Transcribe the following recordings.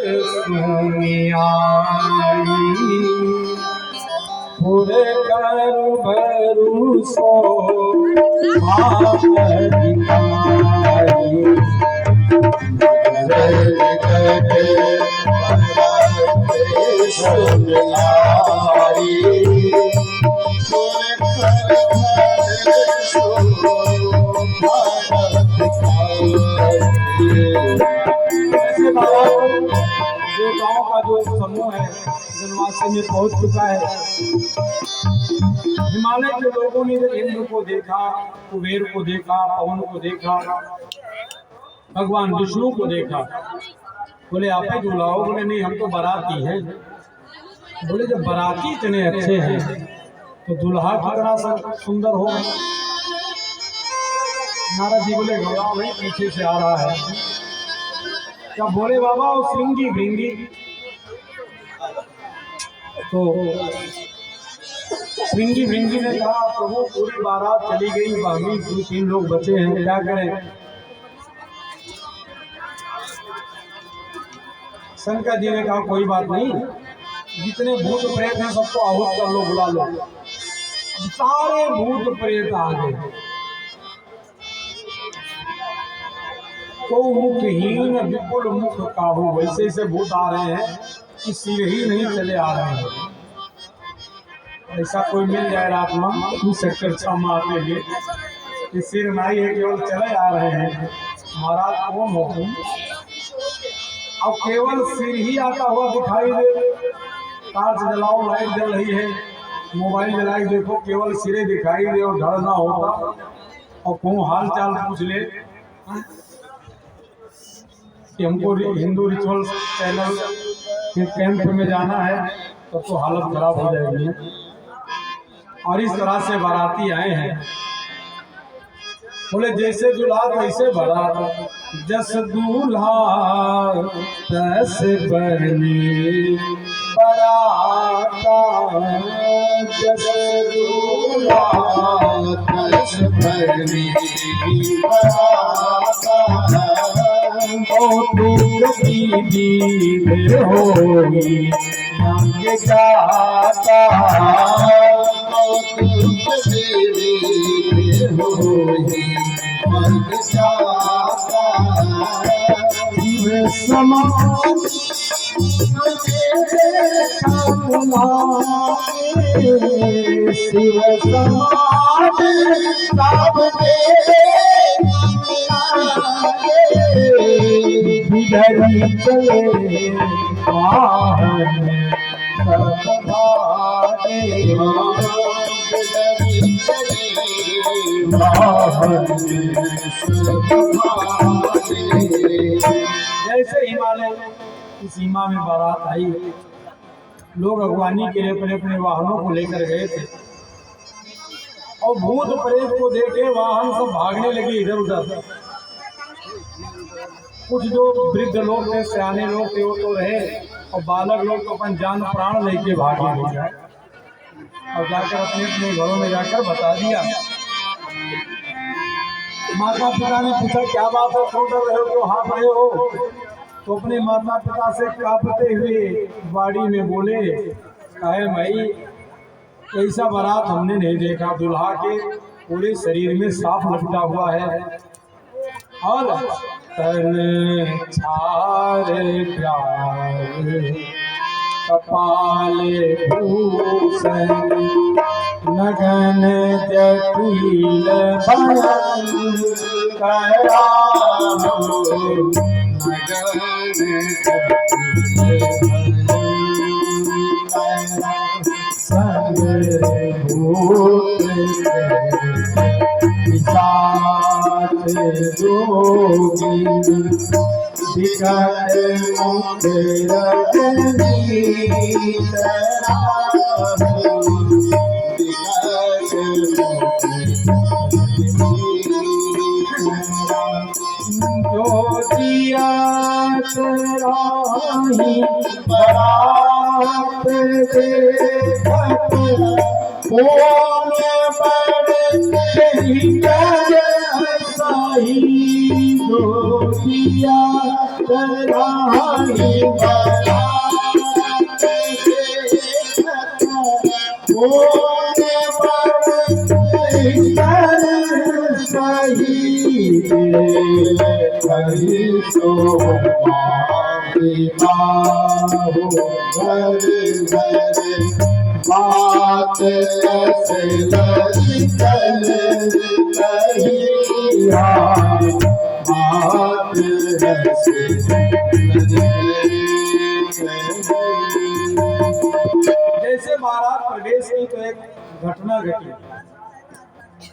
सुनियाई पूरे करू भरूसो अधिकारी सुनियाई देवताओं का जो समूह है जनवासी में पहुंच चुका है। हिमालय के लोगों ने इंद्र को देखा, कुबेर को देखा, पवन को देखा, भगवान विष्णु को देखा। बोले आप ही बुलाओ। बोले नहीं, हम तो बाराती हैं। बोले जब बाराती इतने अच्छे हैं तो दुल्हा कितना सुंदर हो। नारद जी बोले घबराओ भाई, पीछे से आ रहा है। क्या बोले बाबा वो श्रृंगी भृंगी। तो श्रृंगी भृंगी ने कहा प्रभु पूरी बारात चली गई, बाकी 2-3 लोग बचे हैं, क्या करें। शंकर जी ने कहा कोई बात नहीं, जितने भूत प्रेत हैं सबको आहुत कर लो, बुला लो। सारे भूत प्रेत आ गए। तो मुखहीन विपुल मुख काहू, वैसे से भूत आ रहे हैं कि सिर ही नहीं चले आ रहे हैं। ऐसा कोई मिल जाए रात में सेक्टर 6 में आते हुए कि सिर नहीं है, केवल चले आ रहे हैं। महाराज कौन हो तुम? अब केवल सिर ही आता हुआ दिखाई दे। टॉर्च जलाओ, लाइट जल रही है, मोबाइल जलाई देखो, केवल सिरे दिखाई दे और डर ना होता और कौन हाल चाल पूछ ले कि हमको हिंदू रिचुअल चैनल के कैंप में जाना है, तो हालत खराब हो जाएगी। और इस तरह से बाराती आए हैं। बोले जैसे दूल्हा वैसे बारात, जस दूल्हा तस बरनी बराता, जस दूल्हा तस बरनी बराता, दीदी होगी मांग जाता, होगी मांग जाता। शिव समाज शिव समाज सब बिधरी चले वाहन सब भागे, बिधरी चले वाहन सब भागे। जैसे हिमालय की सीमा में बारात आई, लोग अगवानी के लिए अपने अपने वाहनों को लेकर गए थे और भूत प्रेत को देखे वाहन सब भागने लगे इधर उधर। कुछ जो वृद्ध लोग थे, सियाने लोग थे, वो तो रहे और बालक लोग तो अपन जान प्राण लेके भागे हो जाए और जाकर अपने अपने घरों में जाकर बता दिया। माता पिता ने पूछा क्या बात है, क्यों डर रहे हो, क्यों हाँफ रहे हो? तो अपने माता पिता से कांपते हुए बाड़ी में बोले, कहे भाई ऐसा बारात हमने नहीं देखा। दुल्हा के पूरे शरीर में सांप लपटा हुआ है और तन छारे प्यारे कपाले भूषण, नगन जटिल भयंकरा, बारात देखत कौन बड़े साही दो दिया रानी बात जैसे महाराज प्रवेश की तो एक घटना घटी,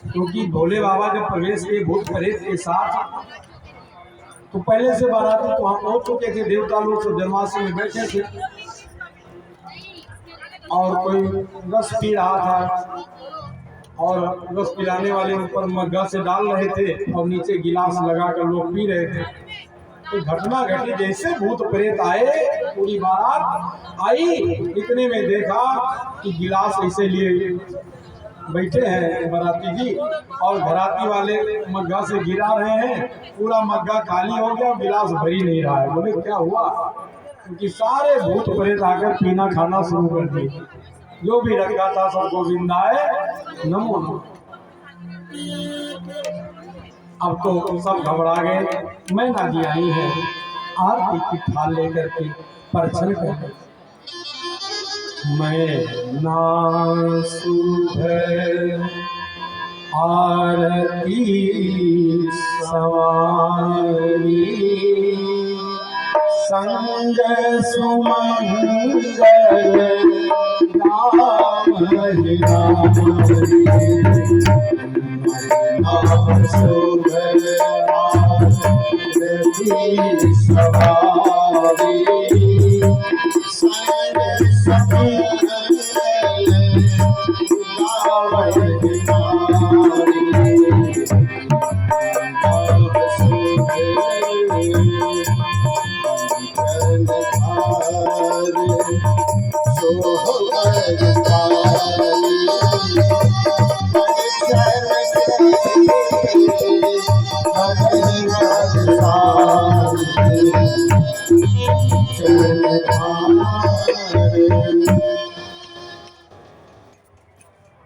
क्योंकि भोले बाबा जब प्रवेश किए भूत प्रेत के साथ, तो पहले से बाराती तो हम पहुंच चुके थे, देवता लोग सब जन्माष्टमी में बैठे थे और कोई रस पी रहा था और रस पिलाने वाले ऊपर मग्गा से डाल रहे थे और नीचे गिलास लगाकर लोग पी रहे थे। तो घटना घटी, जैसे भूत प्रेत आए, पूरी बारात आई, इतने में देखा कि गिलास ऐसे लिए बैठे हैं बाराती जी और घराती वाले मग्गा से गिरा रहे हैं, पूरा मग्गा खाली हो गया, गिलास भरी नहीं रहा है। बोले क्या हुआ? क्योंकि सारे भूत प्रेत आकर पीना खाना शुरू कर दिए, जो भी रखा था सब गोविंदाय नमो नमः। अब तो सब घबरा गए। मैना जी आई है आरती की थाल लेकर के परछन कर, मैना सुधर आरती सवारी संग सुमंगल राम हरि मैना सुधर आरती सवारी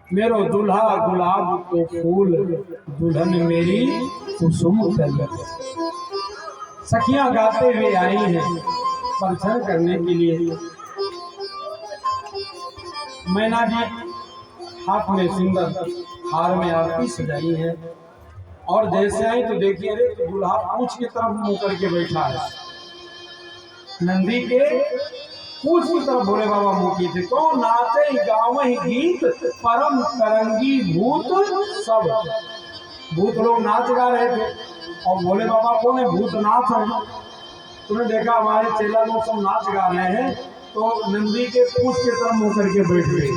मेरो दुल्हा गुलाब को फूल, दुल्हन मेरी कुसुम तल। सखियां गाते हुए आई हैं परछन करने के लिए। मैना जी हाथ में सुंदर हार में आरती सजाई है और जैसे आई तो देखिए, अरे तो दुल्हा पूछ की तरफ मुंह करके बैठा है, नंदी के पूछ की तरफ भोले बाबा मुंह की थे। तो नाचे गाँव ही गीत परम तरंगी भूत सब, भूत लोग नाच गा रहे थे और भोले बाबा को ने भूत नाच है। तुमने देखा हमारे चेला लोग सब नाच गा रहे हैं, तो नंदी के पूछ की तरफ मुंह करके बैठ गए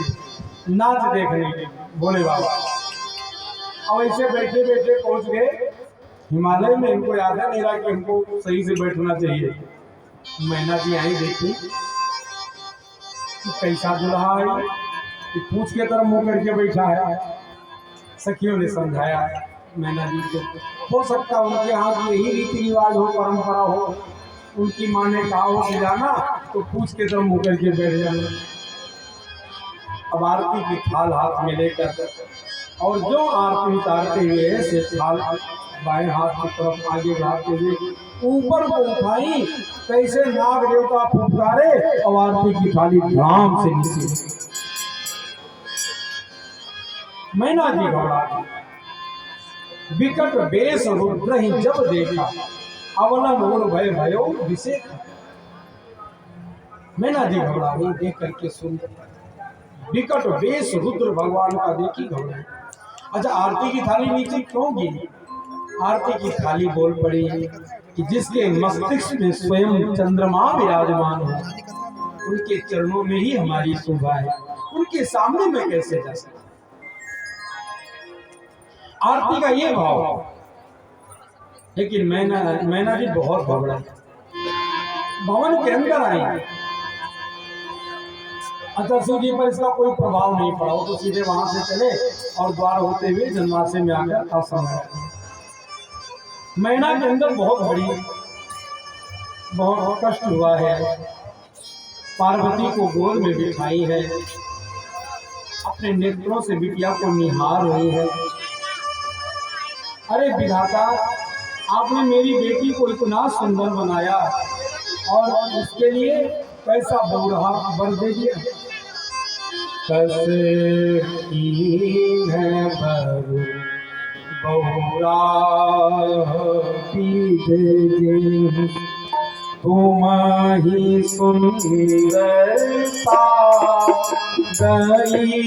नाच देखने के भोले बाबा। अब ऐसे बैठे बैठे पहुंच गए हिमालय में, इनको याद नहीं रहा कि हमको सही से बैठना चाहिए। मैना जी आई, देखी कैसा दुल्हा है कि पूछ के तरफ मुंह करके बैठा है। सखियों ने समझाया मैना जी को, हो सकता उनके यहाँ यही रीति रिवाज हो, परंपरा हो, उनकी माँ ने कहा हो कि जाना तो पूछ के तरफ मुंह करके बैठ जाना। अब आरती की थाल हाथ में लेकर और जो आरती उतारते हुए से थाल बाएं हाथ की तरफ आगे बढ़ाते हुए ऊपर को उठाई, कैसे नाग देवता फुफकारे और आरती की थाली धाम से नीचे। मैना जी घबरा गई, विकट बेस रुद्र ही जब देखा, अवलन और भय भयो विषेक। मैना जी घबरा गई, देख करके सुन, विकट बेस रुद्र भगवान का देखी घबराई। अच्छा, आरती की थाली नीचे क्यों गिरी? आरती की थाली बोल पड़ी कि जिसके मस्तिष्क में स्वयं चंद्रमा विराजमान हो, उनके चरणों में ही हमारी शोभा है, उनके सामने में कैसे जा सकता। आरती का ये भाव, लेकिन मैना जी बहुत घबराई, भवन के अंदर आई। अच्छा, शिव जी पर इसका कोई प्रभाव नहीं पड़ा, वो तो सीधे वहां से चले और द्वार होते हुए जन्माष्टमी में आकर आश्रम में। मैना के अंदर बहुत बड़ी बहुत कष्ट हुआ है। पार्वती को गोद में बिठाई है, अपने नेत्रों से बिटिया को निहार रही है। अरे विधाता, आपने मेरी बेटी को इतना सुंदर बनाया और उसके लिए कैसा बहुरहा वर दे दिया। कैसे है बहुरा दे तुम ही सुंदरता गई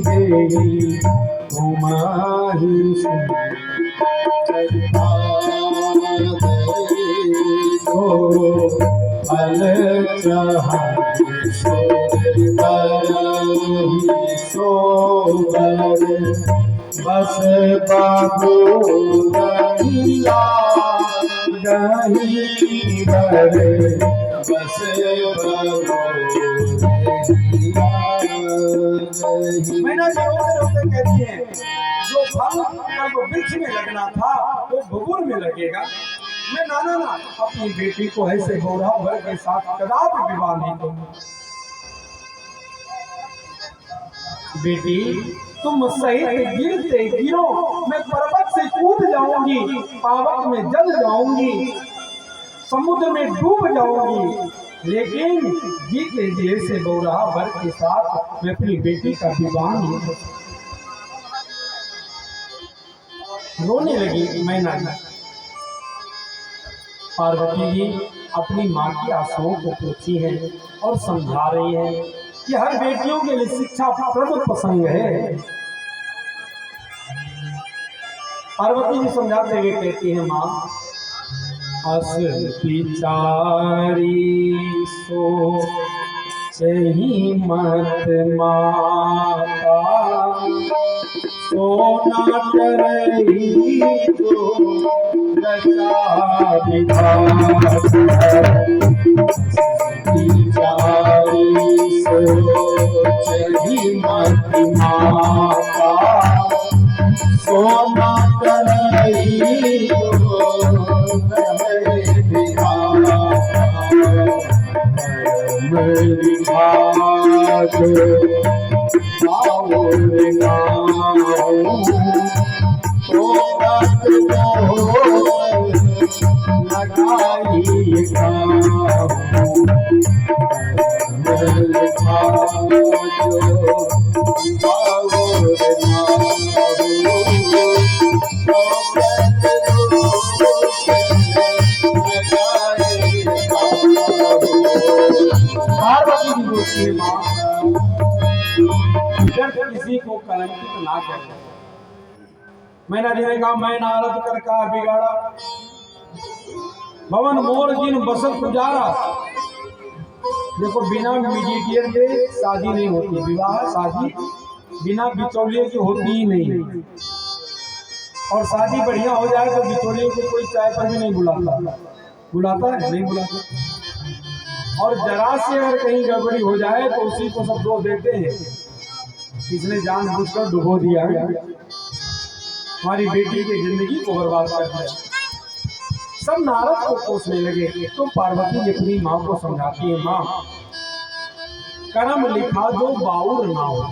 देवी, तुम ही सुंदरता तो फल सोबर बस बाबू रहिया गही बरे बस मैना जी रोते कहती है, जो फल जब वृक्ष में लगना था वो बबूल में लगेगा। मैं नाना ना अपनी बेटी को ऐसे गौरा भर के साथ कदापि विवाह नहीं दूंगा। बेटी तुम सहित गिरते गिरो, मैं पर्वत से कूद जाऊंगी, पावक में जल जाऊंगी, समुद्र में डूब जाऊंगी, लेकिन जीते जी से गौरा भर के साथ मैं अपनी बेटी का विवाह नहीं कर सकता। रोने लगी मैना जी। पार्वती जी अपनी माँ की आंसुओं को पोंछी है और समझा रही है कि हर बेटियों के लिए शिक्षा प्रद प्रसंग है। पार्वती जी समझाते हुए कहती है, माँ अस बिचारी सो सही मत माता, सोना करही तो रचा विधाता, बिचारी सो सही मत माता, सोना करही तो किसी को कलंकित ना करे। मैंने जी ने कहा, मैं नारद कर का बिगाड़ा, भवन मोर जिन बसत पुजारा। देखो बिना मीडिएटर के शादी नहीं होती, विवाह शादी बिना बिचौलिए के होती ही नहीं। और शादी बढ़िया हो जाए तो बिचौलिए को कोई चाय पर भी नहीं बुलाता, बुलाता है नहीं बुलाता। और जरा से अगर कहीं गड़बड़ी हो जाए तो उसी को सब दोष देते हैं, इसने जानबूझकर डुबो दिया, हमारी बेटी की जिंदगी को बर्बाद कर दिया। सब नारद को कोसने लगे। तो पार्वती जी अपनी माँ को समझाती है, माँ कर्म लिखा जो बाउर ना हो,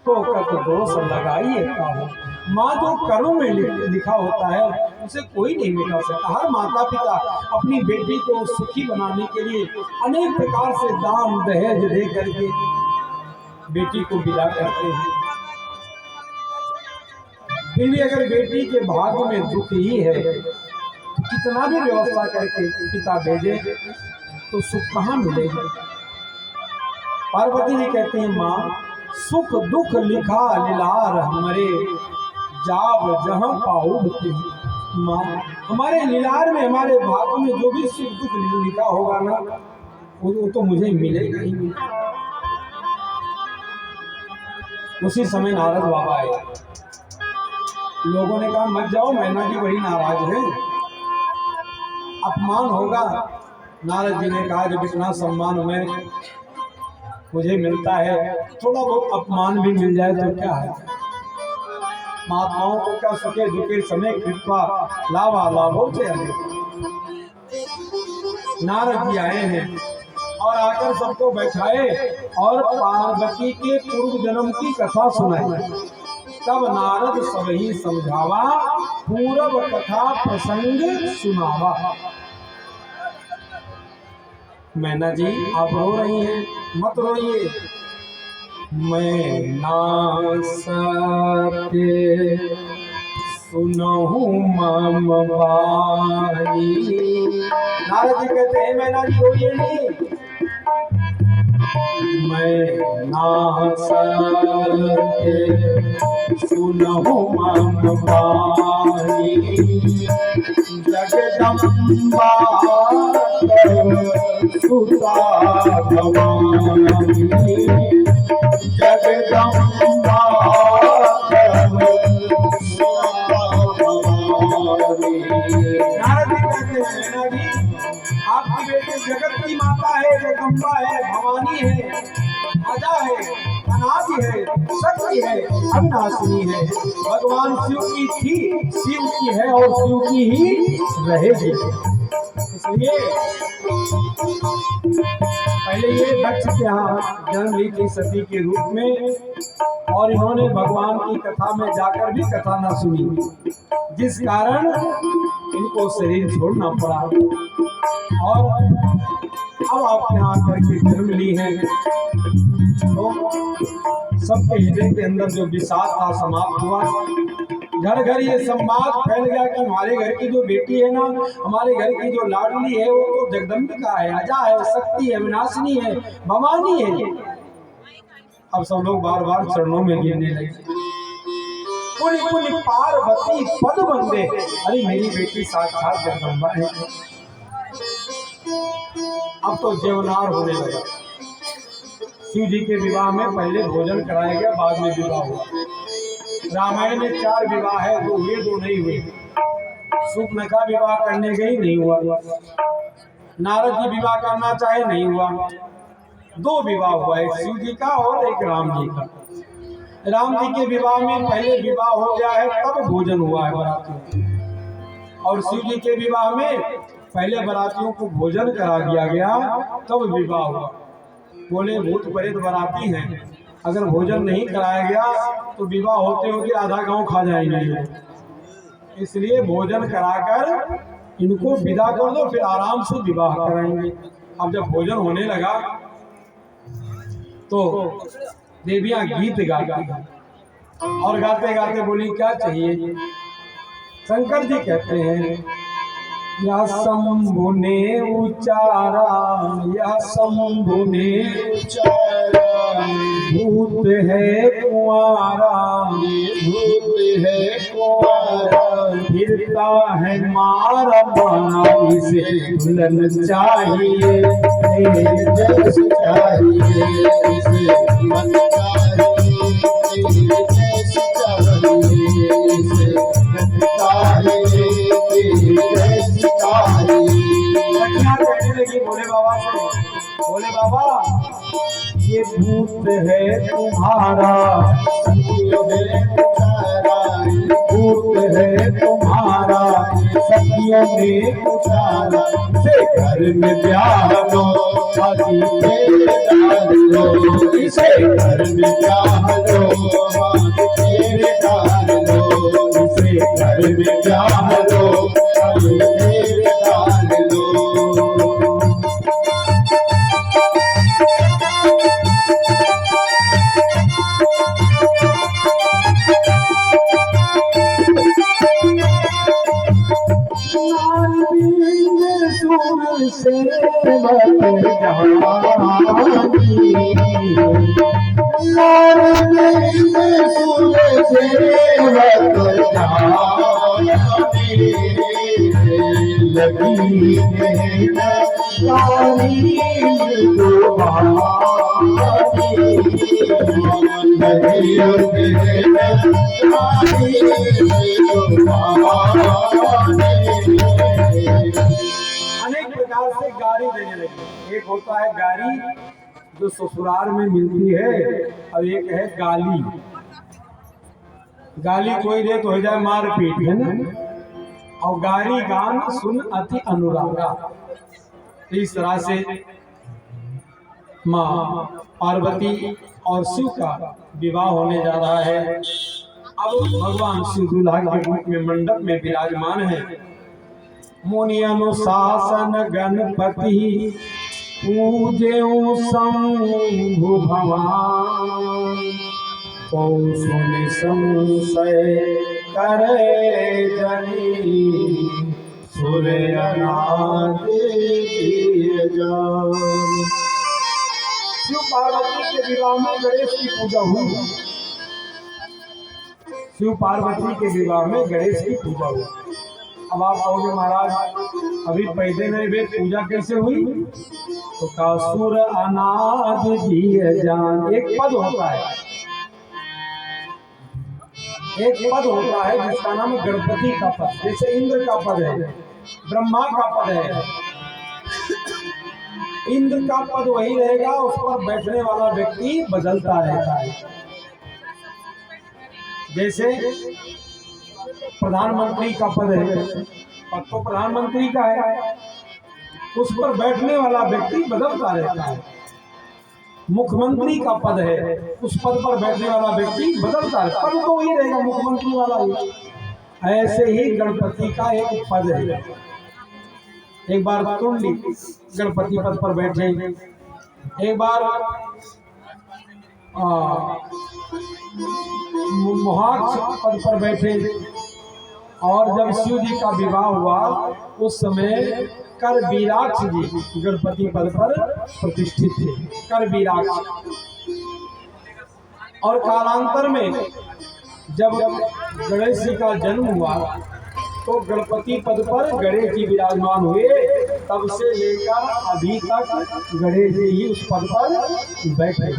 तो कत दोष लगाइए का हो। माँ जो कर्म में लिखा होता है उसे कोई नहीं मिटा सकता। हर माता पिता अपनी बेटी को सुखी बनाने के लिए अनेक प्रकार से दान दहेज दे करके बेटी को विदा करते हैं। फिर भी अगर बेटी के भाग्य में दुख ही है तो कितना भी व्यवस्था करके पिता भेजे तो सुख कहाँ मिलेगा। पार्वती जी कहते हैं, माँ सुख दुख लिखा लीलार हमारे, जाब जहां पाऊं माँ हमारे लीलार में, हमारे भाग्य में जो भी सुख दुख लिखा होगा ना वो तो मुझे मिलेगा ही नहीं। उसी समय नारद बाबा आए। लोगों ने कहा, मत जाओ, मैना जी बड़ी नाराज है, अपमान होगा। नारद जी ने कहा, जब इतना सम्मान में मुझे मिलता है, थोड़ा बहुत अपमान भी मिल जाए तो क्या है। महात्माओं को क्या सुखे दुखे समय कृपा लावा लाभो से नारद जी आए हैं और आकर सबको बैठाए और पार्वती के पूर्व जन्म की कथा सुनाई। तब नारद सबही समझावा, पूर्व कथा प्रसंग सुनावा। मैना जी आप रो रही हैं, मत रोइए। मैं ना सके सुनहु मम बानी। नारद जी कहते हैं मैना जी रोइए नहीं। मैं ना सके सुनहु मम बानी, जगदम्बा सुता भवानी, जगदम्बा आपकी बेटी जगत की माता है, जगदम्बा है, भवानी है, अजा है, अनादि है, शक्ति है, अविनाशिनी है। भगवान शिव की थी, शिव की है और शिव की ही रहेगी। इसलिए पहले ये दक्ष के यहाँ जन्म ली थी सती के रूप में, और इन्होंने भगवान की कथा में जाकर भी कथा न सुनी, जिस कारण इनको शरीर छोड़ना पड़ा। और अब आपके यहाँ आकर के जन्म ली है तो सबके हृदय के अंदर जो विषाद था समाप्त हुआ। घर घर ये संवाद फैल गया कि हमारे घर की जो बेटी है ना, हमारे घर की जो लाडली है वो तो जगदम्बिका है, अजा है, शक्ति है, विनाशिनी है, भवानी है। अब सब लोग बार बार चरणों में गिरने लगे। पुनि पुनि पार्वती पद बंदे, अरे मेरी बेटी साक्षात जगदम्बा है। अब तो जेवनार होने लगा। शिव जी के विवाह में पहले भोजन कराया गया, बाद में विवाह हुआ। रामायण में 4 विवाह है, 2 हुए 2 नहीं हुए। सुपनखा विवाह करने गई, नहीं हुआ। नारद जी विवाह करना चाहे, नहीं हुआ। 2 विवाह हुआ, एक शिव जी का और एक राम जी का। राम जी के विवाह में पहले विवाह हो गया है, तब भोजन हुआ है बरातियों। और शिव जी के विवाह में पहले बरातियों को भोजन करा दिया गया, तब विवाह हुआ। बोले भूत प्रेत बराती हैं, अगर भोजन नहीं कराया गया तो विवाह होते होते आधा गांव खा जाएंगे। इसलिए भोजन कराकर इनको विदा कर दो, फिर आराम से विवाह कराएंगे। अब जब भोजन होने लगा तो देवियां गीत गाती हैं, और गाते गाते बोली क्या चाहिए। शंकर जी कहते हैं, या शंभु ने उचारा, या शंभु ने उचारा, भूत है कुंवारा, भूत है कुंवारा, फिरता है मारा माना, इसे दुल्हन चाहिए, जैसे चाहिए, इसे मन चाहिए, जैसे चाहिए, इसे मन चाहिए, भोले बाबा से, भोले बाबा ये भूत है तुम्हारा, भूत है तुम्हारा, सखियों ने उचारा, से घर में ब्याह लो, शादी में डाल लो, इसे घर में ब्याह लो, तेरे डाल लो, इसे घर में ब्याह लो, तेरे डाल लो। अनेक प्रकार से गाड़ी देने लगे। एक होता है गाड़ी जो ससुराल में मिलती है, और एक है गाली। गाली कोई दे तो हो जाए मारपीट, है ना। और गाड़ी गान सुन अति अनुरागा, इस तरह से माँ पार्वती और शिव का विवाह होने जा रहा है। अब भगवान शिव दूल्हा के रूप में मंडप में विराजमान है। मुनि अनुशासन गणपति पूजे शंभु भगवान, सुन संशय करे जनी सूर्य शिव पार्वती के विवाह में गणेश की पूजा हुई। शिव पार्वती के विवाह में गणेश की पूजा हुई। अब आप कहोगे महाराज अभी पैदे में वे पूजा कैसे हुई? तो का सुर अनाद दिए जान, एक पद होता है, एक पद होता है जिसका नाम गणपति का पद। जैसे इंद्र का पद है, ब्रह्मा का पद है। इंद्र का पद वही रहेगा, उस पर बैठने वाला व्यक्ति बदलता रहता है। जैसे प्रधानमंत्री का पद है, पद तो प्रधानमंत्री का है, उस पर बैठने वाला व्यक्ति बदलता रहता है। मुख्यमंत्री का पद है, उस पद पर बैठने वाला व्यक्ति बदलता है, पद तो वही रहेगा, मुख्यमंत्री वाला ही। ऐसे ही गणपति का एक पद है। एक बार तुंडी गणपति पद पर बैठे, एक बार मोहाक्ष पद पर बैठे, और जब शिव जी का विवाह हुआ उस समय करवीराक्ष जी गणपति पद पर प्रतिष्ठित थे। करवीराक्ष। और कालांतर में जब गणेश जी का जन्म हुआ तो गणपति पद पर गणेश जी विराजमान हुए। तब से लेकर अभी तक गणेश जी ही उस पद पर बैठे।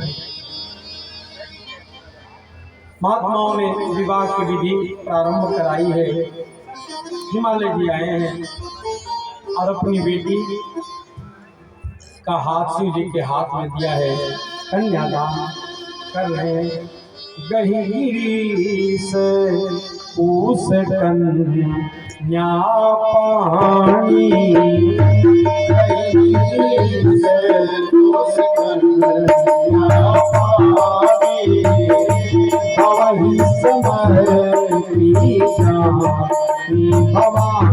महात्माओं ने विवाह की विधि प्रारंभ कराई है। हिमालय जी आए हैं और अपनी बेटी का हाथ शिव जी के हाथ में दिया है, कन्यादान कर रहे हैं। गही से उस कन्या पानी, भवानी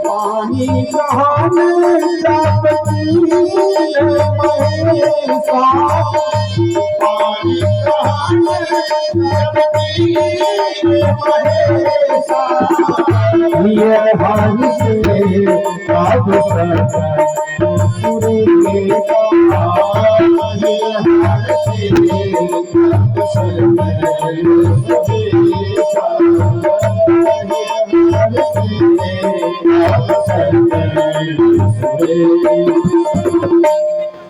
पानी जहान जापती महेशा, पानी जहान जापती महेशा, ये हर से काब सर सुरेशा, ये हर से काब सर सुरेशा,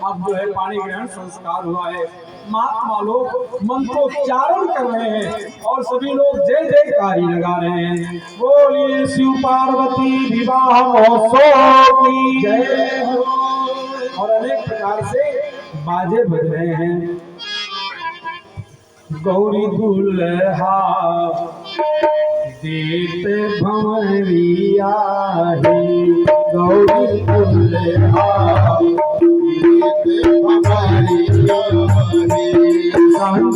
अब जो है पानी ग्रहण संस्कार हुआ है। महात्मा लोग मंत्रोच्चारण कर रहे हैं और सभी लोग जय जयकारी लगा रहे हैं। बोलिए शिव पार्वती विवाह महोत्सव की जय हो। और अनेक प्रकार से बाजे बज रहे हैं। गौरी दुल्हा देत भंवरिया है, गौरी दुल्हा देत भंवरिया है, संग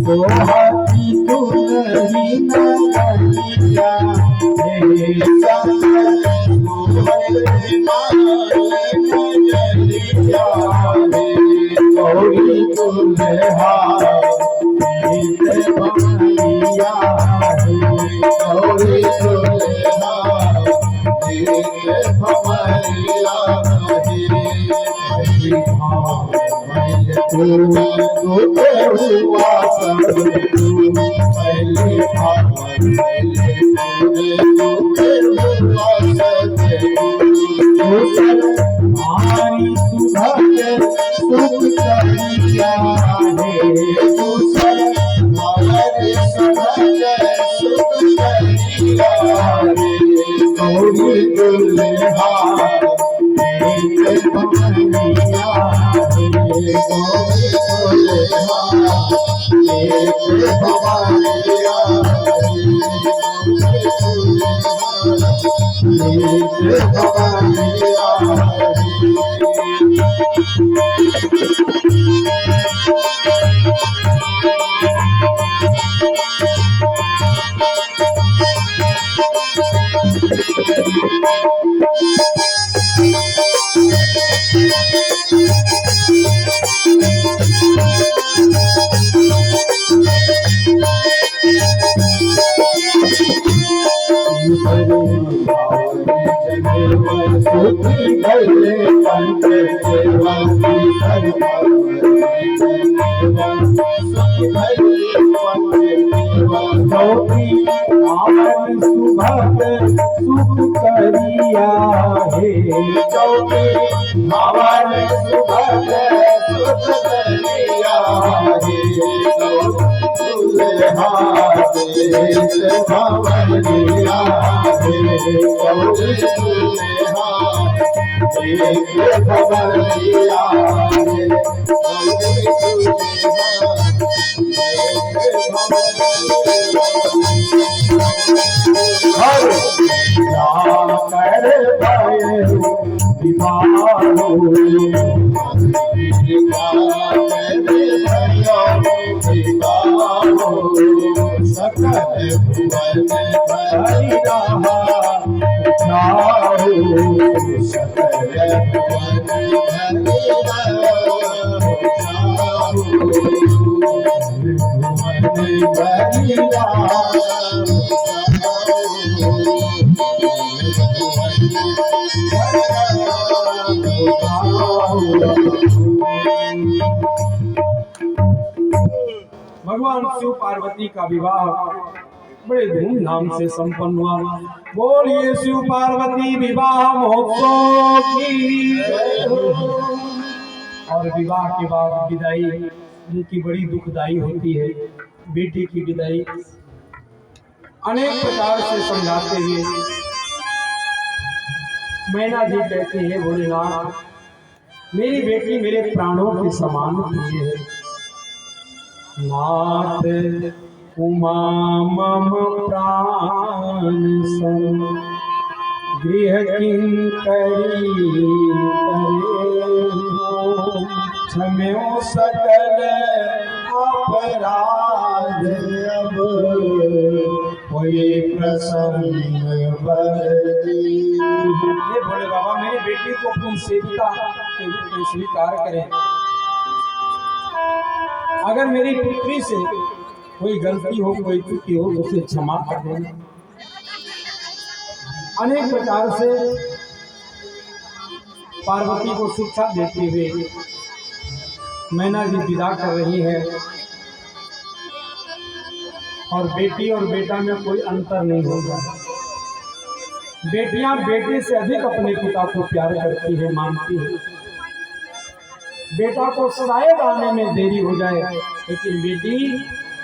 सोहती दुल्ही नगरिया है, संग सोहती नगरिया है, गौरी दुल्हा देत भंवरिया है, गौरी दुल्हा देत भंवरिया है। हुआ सब पहले हमारी सुभग सुख करिया है, हमारे सुभग सुख करिया है, गौरी दुल्हा देत भंवरिया है, गौरी दुल्हा सुख करिया हे चौकी भवन सुभग सुख करिया हे दुल्हा देश भवन दिया हे चौकी दुल्हा देश भवन दिया हे कर पाए सकल भुवन भरी रहा सकल भुवन भरी रहा भगवान शिव पार्वती का विवाह बड़े धूमधाम से संपन्न हुआ। बोलिए शिव पार्वती विवाह महोत्सव की। और विवाह के बाद विदाई उनकी बड़ी दुखदाई होती है। बेटी की विदाई अनेक प्रकार से समझाते हुए मैना जी कहते हैं, भोलेनाथ मेरी बेटी मेरे प्राणों के समान प्रिय है। नाथ उमा मम प्राण सम गृह किंकरी क्षम्यो सकल अपराध अब कोई प्रसन्न भोले बाबा मेरी बेटी को अपनी सेविका के रूप में स्वीकार करें। अगर मेरी पुत्री से कोई गलती हो कोई त्रुटि हो उसे क्षमा कर देना। अनेक प्रकार से पार्वती को शिक्षा देते हुए मैना जी विदा कर रही है। और बेटी और बेटा में कोई अंतर नहीं होगा। बेटियां बेटे से अधिक अपने पिता को प्यार करती है, मानती है। बेटा को शायद आने में देरी हो जाए लेकिन बेटी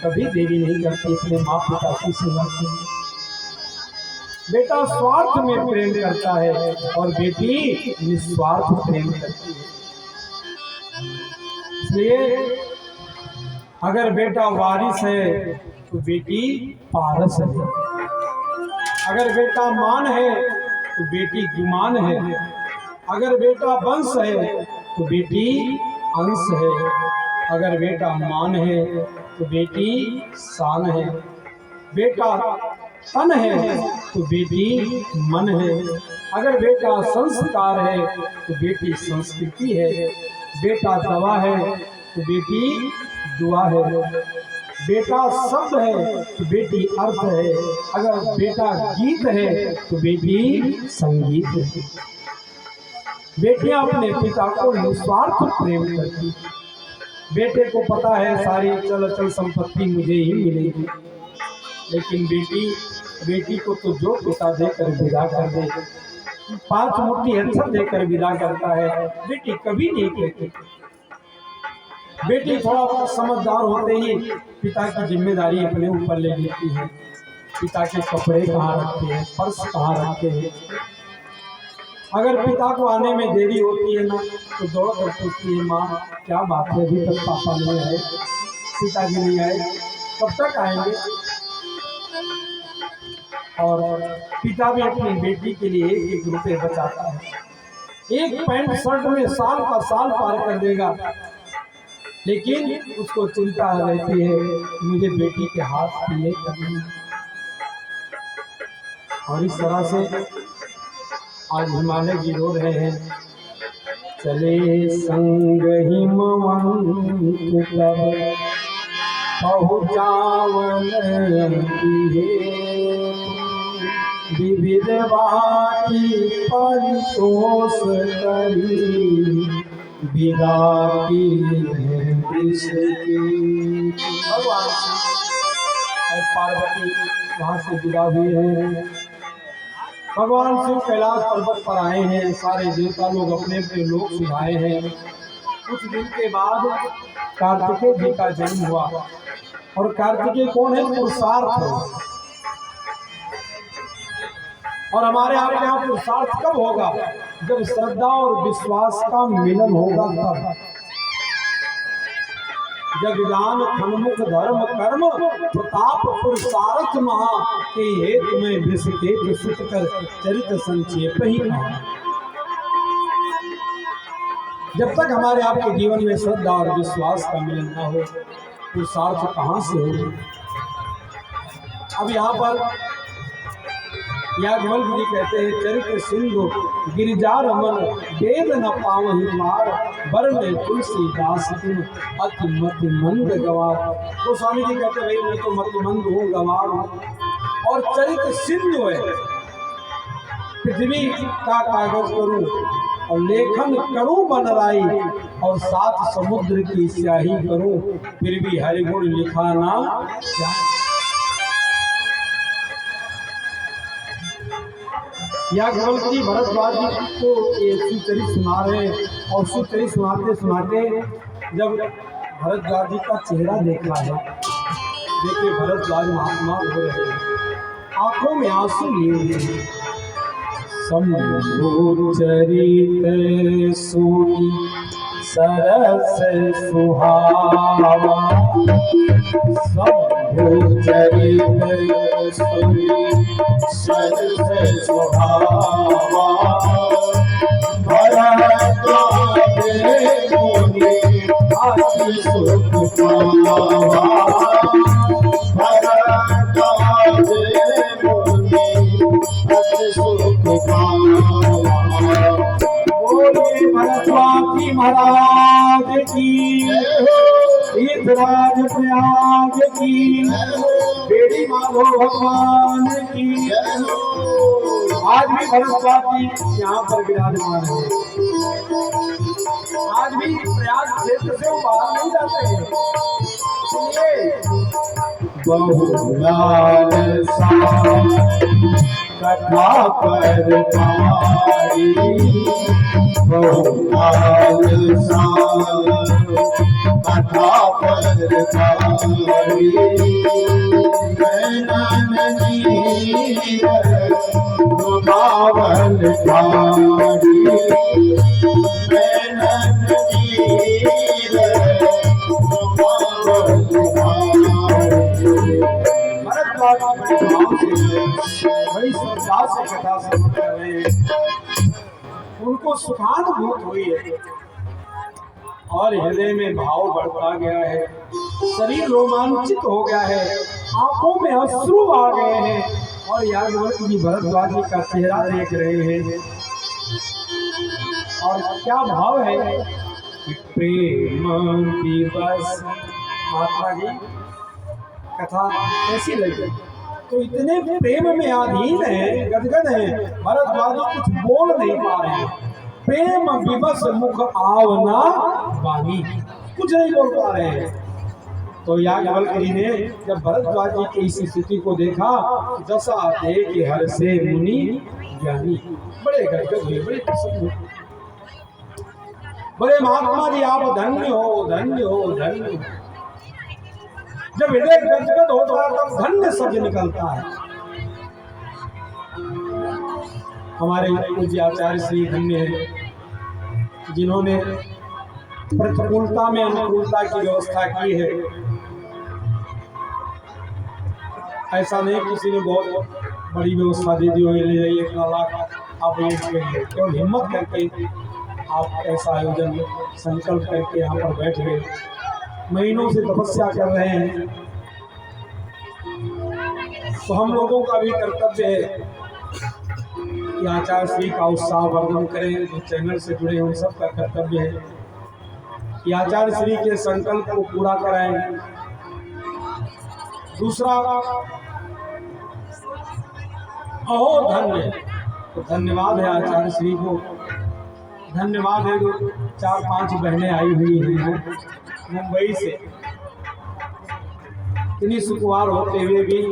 कभी देरी नहीं करती अपने माँ पिता की सेवा के लिए। बेटा स्वार्थ में प्रेम करता है और बेटी निस्वार्थ प्रेम करती है। इसलिए अगर बेटा वारिस है तो बेटी पारस है। अगर बेटा मान है तो बेटी गुमान है। अगर बेटा वंश है तो बेटी अंश है। अगर बेटा मान है तो बेटी शान है। बेटा तन है तो बेटी मन है। अगर बेटा संस्कार है तो बेटी संस्कृति है। बेटा दवा है तो बेटी दुआ है। बेटा शब्द है तो बेटी अर्थ है। अगर बेटा गीत है तो बेटी संगीत है। बेटियां अपने पिता को निस्वार्थ प्रेम करती। बेटे को पता है सारी चल अचल संपत्ति मुझे ही मिलेगी, लेकिन बेटी को तो जो पिता देकर विदा कर दे, 5 मुट्ठी अक्षर देकर विदा करता है, बेटी कभी नहीं कहती। बेटी थोड़ा समझदार होते ही पिता की जिम्मेदारी अपने ऊपर ले लेती है। पिता के कपड़े कहाँ रखते हैं, पर्स कहाँ रखते हैं। अगर पिता को आने में देरी होती है ना तो दौड़ कर पूछती है, माँ क्या बात है अभी तक पापा नहीं आए। पिताजी नहीं आए, कब तक आएंगे? और पिता भी अपनी बेटी के लिए एक एक रुपये बचाता है, एक पैंट शर्ट में साल का साल पार कर देगा, लेकिन उसको चिंता रहती है मुझे बेटी के हाथ की ये करनी। और इस तरह से आज हिमालय जी रो रहे हैं, चले संग हिमवंत पहुँचावन विविध बाती परितोष करी विदा की भगवान और पार्वती वहाँ से विदा हुए हैं। भगवान शिव कैलाश पर्वत पर आए हैं, सारे देवता लोग अपने अपने लोग सुधाए हैं। कुछ दिन के बाद कार्तिकेय जी का जन्म हुआ, और कार्तिकेय कौन है? पुरुषार्थ है। और हमारे आपके यहाँ पुरुषार्थ कब होगा? जब श्रद्धा और विश्वास का मिलन होगा तब। जगदान खनमुख धर्म कर्म प्रताप पुरुषार्थ महा के हेतु में विषकेत सुत कर चरित संक्षेप ही कहा। जब तक हमारे आपके जीवन में श्रद्धा और विश्वास का मिलन न हो, पुरुषार्थ कहाँ से हो? अब यहाँ पर याज्ञवल्क जी कहते हैं, चरित्र सिंधु गिरिजा रमन वेद न पावहि मार वरण तुलसीदास तुम अति मति मंद गवार। तो स्वामी जी कहते भाई मैं तो मति मंद हूँ, गवार हूँ। और चरित्र सिंधु है, पृथ्वी का कागज करूँ और लेखन करूँ बनराई, और सात समुद्र की स्याही करूँ फिर भी हरिगुण लिखा ना जाए। याज्ञवल्क्य जी भरद्वाज जी को ये सुचरित सुना रहे, और सुचरित सुनाते सुनाते जब भरद्वाज जी का चेहरा देखा है, देखिए भरद्वाज महात्मा हो रहे हैं, आंखों में आंसू लिए हैं। शंभु चरित सुनी सरस सुहावा, शंभु चरित सुनी सरस सुहावा, भरद्वाज मुनि अति सुख पावा, भरद्वाज मुनि अति सुख पावा। बोले भरद्वाज महाराज की, तीर्थराज प्रयाग की, बेड़ी माधो भगवान की। आज भी भरद्वाज जी यहाँ पर विराजमान है, आज भी प्रयाग क्षेत्र से वो बाहर नहीं जाते हैं। बहुलाल कथा पर पारी, बहुलाल कथा पर पारी, बावल धारी, बड़ी श्रद्धा से कथा सुन रहे हैं, उनको सुखानुभूत हुई है और हृदय में भाव बढ़ता गया है, शरीर रोमांचित हो गया है, आंखों में अश्रु आ गए हैं, और याज्ञवल्क्य जी भरद्वाज जी का चेहरा देख रहे हैं। और क्या भाव है कि प्रेम विवश। महात्मा जी कथा कैसी लगी? तो इतने प्रेम में अधीन है, गदगद है, भरद्वाज कुछ बोल नहीं पा रहे हैं। प्रेम विवश मुख आवना वाणी, कुछ नहीं बोल पा रहे हैं। तो याज्ञवल्क्य जी ने जब भरद्वाज जी की इस स्थिति को देखा, जसा देख हर से मुनि ज्ञानी, बड़े गदगद हुए, बड़े प्रसन्न हुए। बड़े महात्मा जी आप धन्य हो, धन्य हो, धन्य हो। जब हृदय गदगद होता है तब धन्य शब्द निकलता है। हमारे पूज्य आचार्य श्री धन्य है, जिन्होंने प्रतिकूलता में अनुकूलता की व्यवस्था की है। ऐसा नहीं किसी ने बहुत बड़ी व्यवस्था दे दी हो, ले जाइए इतना लाख आप ये करिए, केवल हिम्मत करके आप ऐसा आयोजन संकल्प करके यहाँ पर बैठ गए, महीनों से तपस्या कर रहे हैं। तो हम लोगों का भी कर्तव्य है कि आचार्य श्री का उत्साह वर्धन करें। जो चैनल से जुड़े हैं उन सब का कर्तव्य है कि आचार्य श्री के संकल्प को पूरा कराएं। दूसरा, अहो धन्य, तो धन्यवाद है आचार्य श्री को, धन्यवाद है। 4-5 बहनें आई हुई हैं मुंबई से, इतनी सुकुमार होते हुए भी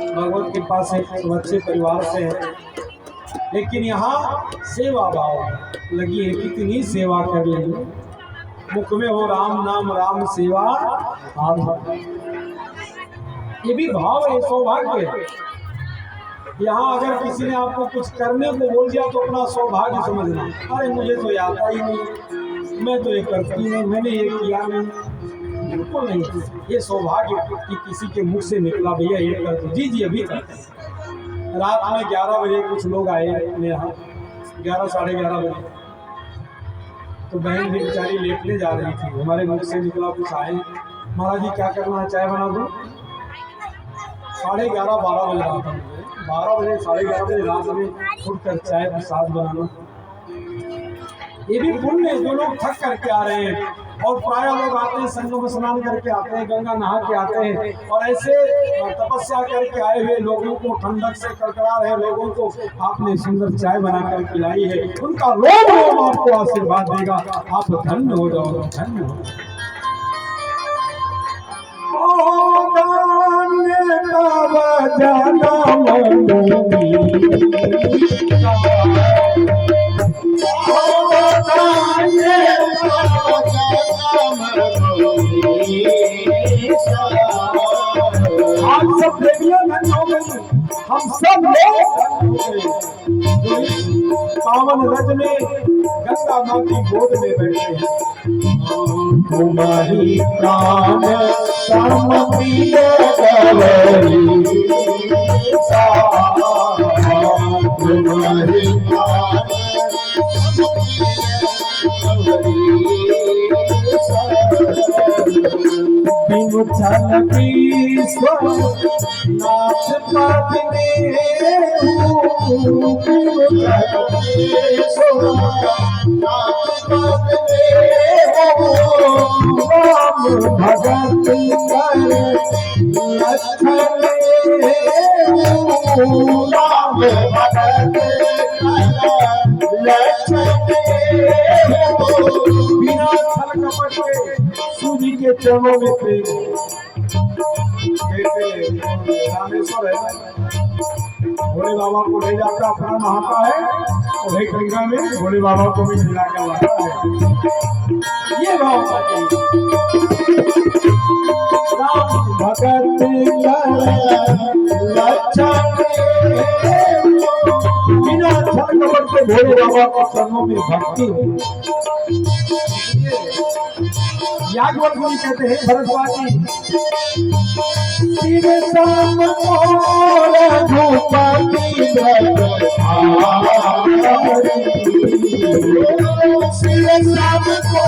भगवत कृपा से अच्छे परिवार से है, लेकिन यहाँ सेवा भाव लगी है। कितनी सेवा कर लेंगे, मुख में हो राम नाम राम सेवा हाथ, ये भी भाव है, सौभाग्य है। यहाँ अगर किसी ने आपको कुछ करने को बोल दिया तो अपना सौभाग्य समझना, अरे मुझे तो आता ही नहीं, मैं तो ये करती नहीं, मैंने ये किया नहीं, बिल्कुल नहीं। ये सौभाग्य कि किसी के मुख से निकला भैया ये कर दो, जी अभी तक। रात में 11 बजे कुछ लोग आए अपने यहाँ, 11-11:30 बजे, तो बहन भी बेचारी लेटने जा रही थी, हमारे मुख से निकला कुछ आए, महाराज जी क्या करना है, चाय बना दूँ? 11:30-12 बज रहा था मुझे, 12 बजे 11:30 बजे रात में उठकर चाय प्रसाद बनाना, ये भी पुण्य है। जो लोग थक करके आ रहे हैं, और प्राय लोग आते हैं संगम स्नान करके आते हैं, गंगा नहा के आते हैं, और ऐसे तपस्या करके आए हुए लोगों को, ठंडक से कड़कड़ा रहे लोगों को आपने सुंदर चाय बनाकर पिलाई है, उनका रोम रोम आपको आशीर्वाद देगा, आप धन्य हो जाओगे, धन्य हो। आज सब देवियां धन्य हो गई, हम सब लोग पावन रज में गंगा माँ की गोद में बैठे हैं। तुम्हारी प्राण समप्रिय गौरी, तुम्हारी प्राण बिनु छन नाथ पदने, बिनु भगत कर लक्षण, राम भगत लक्षण, बिना छल कपट के सूजी के चरणों में प्रेम। जैसे रामेश्वर है, भोले बाबा को ले जाकर अपना नहाता है, और एक गंगा में भोले बाबा को भी मिला कर लाता है, ये भाव भगत लक्षण, बिना छल कपट के भोले बाबा के चरणों में भक्ति हो। याज्ञवल्क्य मुनि कहते हैं भरद्वाजी, शिव शाम और रघुपति शिव शाम को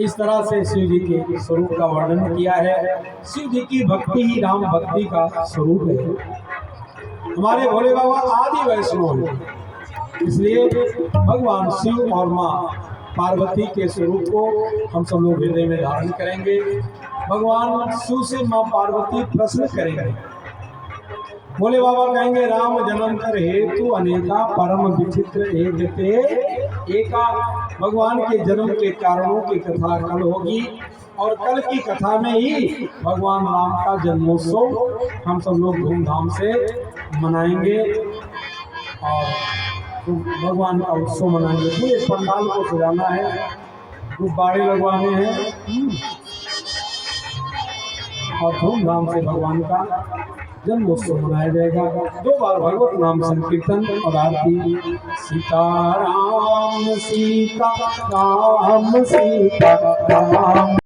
इस तरह से शिव जी के स्वरूप का वर्णन किया है। शिव जी की भक्ति ही राम भक्ति का स्वरूप है। हमारे भोले बाबा आदि वैष्णव हैं, इसलिए भगवान शिव और माँ पार्वती के स्वरूप को हम सब लोग हृदय में धारण करेंगे। भगवान शिव से माँ पार्वती प्रश्न करेंगे। भोले बाबा कहेंगे, राम जन्म कर हेतु अनेका परम विचित्र एक एका। भगवान के जन्म के कारणों की कथा कल होगी, और कल की कथा में ही भगवान राम का जन्मोत्सव हम सब लोग धूमधाम से मनाएंगे। और तो भगवान का उत्सव मनाएंगे। पूरे पंडाल को सजाना है, गुब्बारे लगवाने हैं और धूमधाम से भगवान का जन्मोत्सव मनाया जाएगा। 2 बार भगवत नाम संकीर्तन और आरती। सीताराम सीताराम सीताराम।